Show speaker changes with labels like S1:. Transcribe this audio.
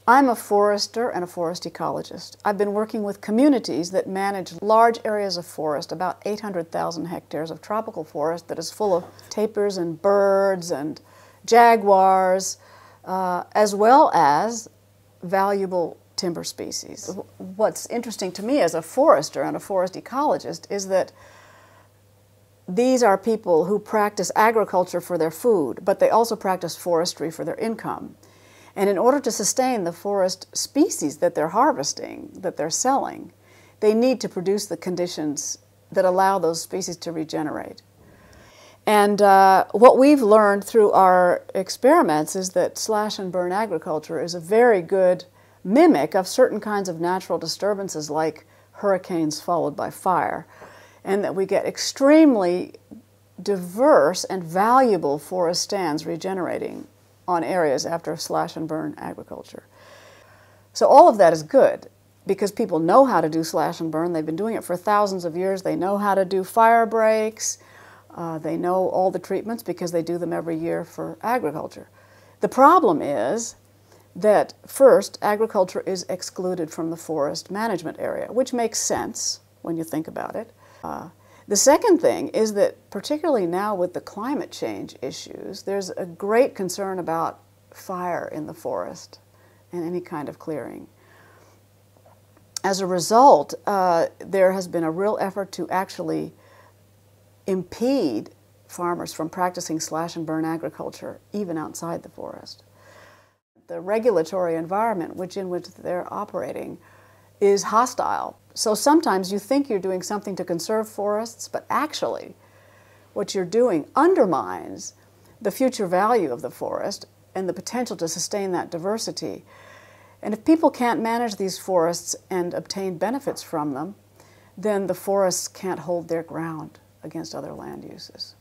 S1: I'm a forester and a forest ecologist. I've been working with communities that manage large areas of forest, about 800,000 hectares of tropical forest that is full of tapirs and birds and jaguars, as well as valuable timber species. What's interesting to me as a forester and a forest ecologist is that these are people who practice agriculture for their food, but they also practice forestry for their income. And in order to sustain the forest species that they're harvesting, that they're selling, they need to produce the conditions that allow those species to regenerate. And what we've learned through our experiments is that slash and burn agriculture is a very good mimic of certain kinds of natural disturbances like hurricanes followed by fire, and that we get extremely diverse and valuable forest stands regenerating on areas after slash and burn agriculture. So all of that is good because people know how to do slash and burn. They've been doing it for thousands of years. They know how to do fire breaks. They know all the treatments because they do them every year for agriculture. The problem is that first, agriculture is excluded from the forest management area, which makes sense when you think about it. The second thing is that particularly now with the climate change issues, there's a great concern about fire in the forest and any kind of clearing. As a result, there has been a real effort to actually impede farmers from practicing slash and burn agriculture even outside the forest. The regulatory environment in which they're operating is hostile. So sometimes you think you're doing something to conserve forests, but actually what you're doing undermines the future value of the forest and the potential to sustain that diversity. And if people can't manage these forests and obtain benefits from them, then the forests can't hold their ground against other land uses.